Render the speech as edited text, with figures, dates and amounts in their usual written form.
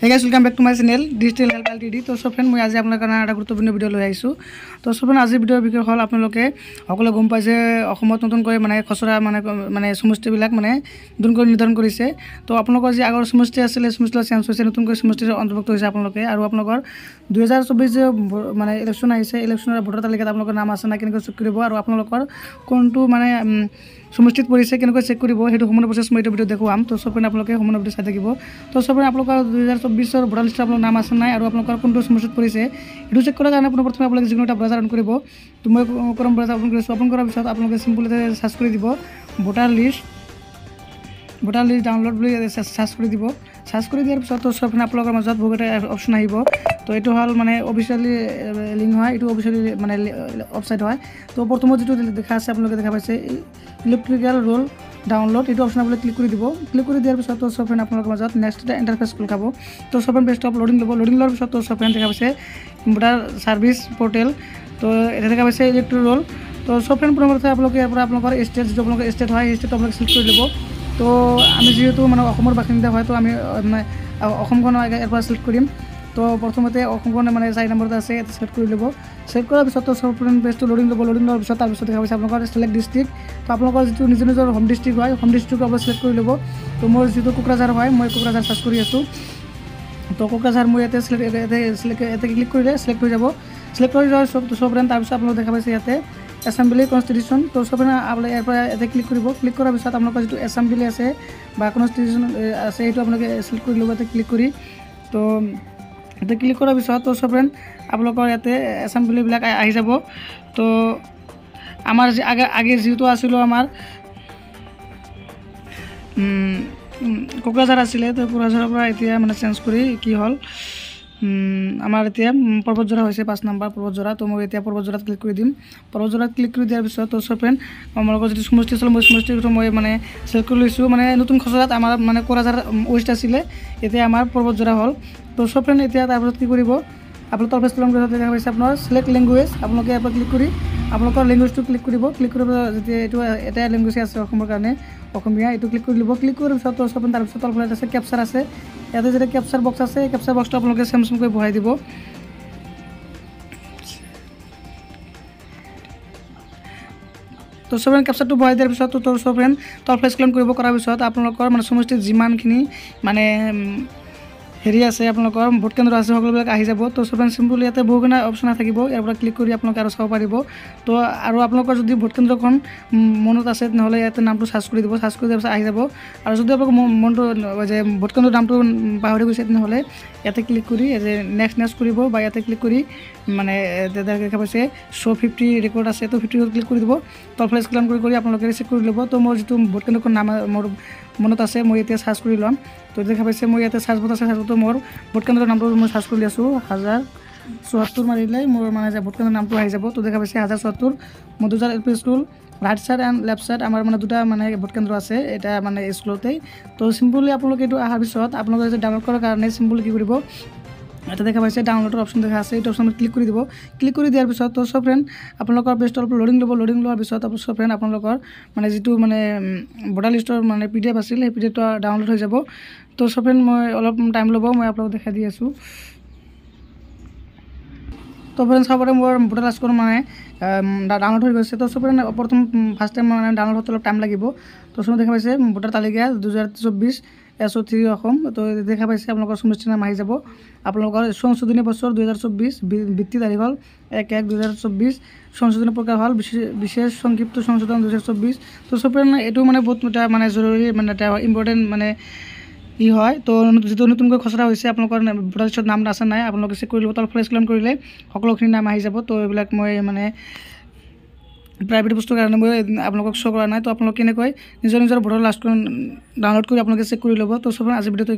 Hey guys, welcome back to my channel Digital Help LTD. तो so friend मैं आज আপনার কারণে এটা গুরুত্বপূর্ণ ভিডিও লৈ আইছো। তো সো ফ্রেন্ড আজি ভিডিওৰ বিষয় হল আপোনালোকে সকলো গম পাই যে অসমত নতুন কৰি মানে খসৰা মানে সমষ্টি বিলাক মানে নতুন কৰি নিৰ্ধাৰণ কৰিছে। তো আপোনালোকৰ যে আগৰ সমষ্টি আছিল সমষ্টি চেঞ্জ হৈছে নতুন কৰি সমষ্টিৰ অন্তৰ্ভুক্ত হৈছে আপোনালোকে আৰু আপোনালোকৰ 2024 যে মানে ইলেকশ্যন আহিছে ইলেকশ্যনৰ ভোটাৰ তালিকাত আপোনালোকৰ নাম আছে না কেনেকৈ চেক কৰিব আৰু আপোনালোকৰ কোনটো মানে সমষ্টিত পৰিছে কেনেকৈ চেক কৰিব হেতু সম্পূৰ্ণ প্ৰচেছ মই এই ভিডিও দেখুৱাম। তো সো ফ্ৰেন্ড আপোনালোকে সম্পূৰ্ণ ভিডিও চাই থাকিব। তো সো ফ্ৰেন্ড আপোনালোকৰ 2024 ভোটাৰ লিষ্টত আপোনাৰ নাম আছে নাই আৰু আপোনালোকৰ কোনটো সমষ্টিত পৰিছে এটো চেক কৰাৰ কাৰণে প্ৰথমে আপোনালোকে যিকোনো এটা ব্ৰাউজাৰ অন কৰিব। তো মই কৰম ব্ৰাউজাৰ অন কৰিছো। অপন কৰাৰ পিছত আপোনালোকে সিম্পলি সাৰ্চ কৰি দিব ভোটাৰ লিষ্ট ডাউনলোড বুলি সাৰ্চ কৰি দিব। সাৰ্চ কৰি দিয়াৰ পিছত তো সো ফ্ৰেন্ড আপোনালোকৰ মাজত বহুত এটা অপচন আহিব। তো এটো হল মানে অফিচিয়ালি লিংক হয় এটো অফিচিয়ালি মানে ওয়েবসাইট হয়। তো প্ৰথমত যেটো দেখা আছে আপোনালোকে দেখা পাইছে ইলেক্ট্ৰিক্যাল ৰোল ডাউনলোড এটো অপশন আপনি ক্লিক কৰি দিব। ক্লিক কৰি দিয়াৰ পিছত তো সো ফ্ৰেন্ড আপোনালোকৰ মাজত নেক্সট এটা ইন্টাৰফেস খোল খাব। তো সো ফ্ৰেন্ড পেজটো লোডিং ল'ব। লোডিং লোৱাৰ পিছত তো সো ফ্ৰেন্ড দেখা পাইছে ভোটাৰ সাৰ্ভিস পোৰ্টেল। তো এটা দেখা পাইছে ইলেক্ট্ৰিক ৰোল। তো সো ফ্ৰেন্ড প্ৰথমতে আপোনালোকে ইয়াৰ পৰা আপোনালোকৰ ষ্টেট যেটো আপোনালোকৰ ষ্টেট হয় ষ্টেট আপোনালোকে সিলেক্ট কৰি ল'ব। তো আমি যেহেতু মানে অসমৰ বাসিন্দা হয় তো আমি অসমখন ইয়াৰ পৰা সিলেক্ট কৰিম। তো প্ৰথমতে অসমখন মানে 4 নম্বৰতে আছে এটা সিলেক্ট কৰি ল'ব। সিলেক্ট কৰাৰ পিছত তো সো ফ্ৰেন্ড পেজটো লোডিং ল'ব। লোডিং লোৱাৰ পিছত তাৰ পিছত দেখা পাইছে আপোনালোকৰ সিলেক্ট ডিস্ট্ৰিক্ট। তো আপোনালোকৰ যেটো নিজৰ হোম ডিস্ট্ৰিক্ট হয় হোম ডিস্ট্ৰিক্ট আপুনি সিলেক্ট কৰি ল'ব। তো মোৰ যেটো কোকৰাঝাৰ হয় মই কোকৰাঝাৰ সাৰ্চ কৰি আছো। তো কোকৰাঝাৰ মই ইয়াতে এতে ক্লিক কৰিলে সিলেক্ট হৈ যাব। সিলেক্ট হৈ যোৱাৰ পিছত সো ফ্ৰেন্ড তাৰ পিছত আপোনালোকে দেখা পাইছে ইয়াতে এসেম্বলি কনস্টিটিউশন। তো সো ফ্ৰেন্ড আপুনি ইয়াৰ পৰা এতে ক্লিক কৰিব। ক্লিক কৰাৰ পিছত আপোনালোকৰ যেটো এসেম্বলি আছে বা কনস্টিটিউশন আছে এটো আপোনালোকে সিলেক্ট কৰি ল'ব। এতে ক্লিক কৰি তো এতে ক্লিক কৰাৰ পিছত তো সো ফ্ৰেন্ড আপোনালোকৰ ইয়াতে এসেম্বলি বিলাক আহি যাব। তো আমাৰ আগে যেটো আছিল আমাৰ কোকৰাঝাৰ আছিলে তো কোকৰাঝাৰৰ পৰা এতিয়া মানে চেঞ্জ কৰি কি হল আমাৰ এতিয়া পৰ্বতজোৰা হৈছে 5 নম্বৰ পৰ্বতজোৰা। তো মই এতিয়া পৰ্বতজোৰাত ক্লিক কৰি দিম। পৰ্বতজোৰাত ক্লিক কৰি দিয়াৰ পিছত তো সো ফ্ৰেন্ড আমালোকৰ যেটো সমষ্টি আছিল মই সমষ্টিটো মই মানে সিলেক্ট কৰি লৈছো। মানে নতুন খসৰাত আমাৰ মানে কোকৰাঝাৰ ওয়েস্ট আছিলে এতিয়া আমাৰ পৰ্বতজোৰা হল। তো সো ফ্ৰেন্ড এতিয়া তাৰপিছত কি কৰিব আপোনালোকৰ তৰফে ষ্ট্ৰং কৰি দেখা পাইছে আপোনাৰ সিলেক্ট ল্যাঙ্গুৱেজ আপোনালোকে ইয়াৰ পৰা ক্লিক কৰি আপোনালোকৰ ল্যাঙ্গুৱেজটো ক্লিক কৰিব। ক্লিক কৰিব যেতিয়া এটো এটা ল্যাঙ্গুৱেজ আছে অসমৰ কাৰণে অসমীয়া এটো ক্লিক কৰি ল'ব। ক্লিক কৰাৰ পিছত তো সো ফ্ৰেন্ড তাৰপিছত তলফালে আছে ক্যাপচাৰ আছে ইয়াতে যেটা ক্যাপচাৰ বক্স আছে ক্যাপচাৰ বক্সটো আপোনালোকে সেম কৰি বহাই দিব। তো সো ফ্ৰেন্ড ক্যাপচাৰটো বহাই দিয়াৰ পিছত তো সো ফ্ৰেন্ড তলফালে স্ক্ৰল কৰিব কৰাৰ পিছত আপোনালোকৰ মানে সমষ্টিত যিমানখিনি মানে হেৰি আছে আপোনালোকৰ ভোট কেন্দ্ৰ আছে সকলোবিলাক আহি যাব। তো সো ফ্ৰেন্ড সিম্পলি ইয়াতে বহুখিনি অপচন থাকিব ইয়াৰ পৰা ক্লিক কৰি আপোনালোকে আৰু চাব পাৰিব। তো আৰু আপোনালোকৰ যদি ভোট কেন্দ্ৰখন মনত আছে নহলে ইয়াতে নামটো সাৰ্চ কৰি দিব। সাৰ্চ কৰি দিয়াৰ পিছত আহি যাব। আৰু যদি আপোনালোকৰ মনটো যে ভোট কেন্দ্ৰৰ নামটো পাহৰি গৈছে নহলে ইয়াতে ক্লিক কৰি যে নেক্সট কৰিব বা ইয়াতে ক্লিক কৰি মানে দেখা পাইছে শো 50 ৰেকৰ্ড আছে তো 50 ক্লিক কৰি দিব। তলফালে স্ক্ৰল কৰি আপোনালোকে চেক কৰি ল'ব। তো মোৰ যেটো ভোট কেন্দ্ৰখন নাম মোৰ মনত আছে মই এতিয়া সাৰ্চ কৰি লম। তো দেখা পাইছে মই ইয়াতে সাৰ্চ বট আছে সাৰ্চ বটৰ মোৰ ভোট কেন্দ্ৰৰ নামটো মই সাৰ্চ কৰি আছো 1074 মাৰিলে মোৰ মানে যে ভোট কেন্দ্ৰৰ নামটো আহি যাব। তো দেখা পাইছে 1074 Madhujar LP school right side and left side আমাৰ মানে দুটা মানে ভোট কেন্দ্ৰ আছে এটা মানে স্কুলতেই। তো সিম্পলি আপোনালোকে এটো আহাৰ পিছত আপোনালোকে যে ডাউনলোড কৰাৰ কাৰণে সিম্পলি কি কৰিব এটা দেখা পাইছে ডাউনলোডৰ অপশন দেখা আছে এই অপশনত ক্লিক কৰি দিব। ক্লিক কৰি দিয়াৰ পিছত তো সো ফ্ৰেন্ড আপোনালোকৰ পেজটো লোডিং ল'ব। লোডিং লোৱাৰ পিছত সো ফ্ৰেন্ড আপোনালোকৰ মানে যেটো মানে ভোটাৰ লিষ্টৰ মানে পিডিএফ আছিল এই পিডিএফটো ডাউনলোড হৈ যাব। তো সো ফ্রেন্ড মই অলপ টাইম ল'ব মই আপোনালোকক দেখাই দি আছো। তো ফ্রেন্ড সবৰে মোৰ ভোটাৰ লিষ্টখন মানে ডাউনলোড হৈ গৈছে। তো সো ফ্ৰেন্ড প্ৰথম ফাৰ্স্ট টাইম মানে ডাউনলোড হতে অলপ টাইম লাগিব। তো সব দেখা পাইছে ভোটাৰ তালিকা 2024 SO3 অসম। তো দেখা পাইছে আপোনালোকৰ সমষ্টিৰ নাম আহি যাব। আপোনালোকৰ সংশোধনী বছৰ 2024 ভিত্তি তাৰিখ হল 1/1/2024 সংশোধনী প্ৰকাৰ হল বিশেষ সংক্ষিপ্ত সংশোধন 2024। তো সো ফ্ৰেন্ড এটো মানে বহুত মানে জৰুৰী মানে এটা ইম্পৰ্টেন্ট মানে ই হয়। তো যেটো নতুনকৈ খসৰা হৈছে আপোনালোকৰ ভোটাৰ লিষ্টত নাম আছে নাই আপোনালোকে চেক কৰি ল'ব। তলফালে স্ক্ৰল কৰিলে সকলোখিনি নাম আহি যাব। তো এইবিলাক মই মানে প্ৰাইভেট বস্তুৰ কাৰণে মই আপোনালোকক শ্ব' কৰা নাই। তো আপোনালোকে কেনেকৈ নিজৰ ভোটাৰ লিষ্টখন ডাউনলোড কৰি আপোনালোকে চেক কৰি ল'ব। তো সব আজি ভিডিঅ'টো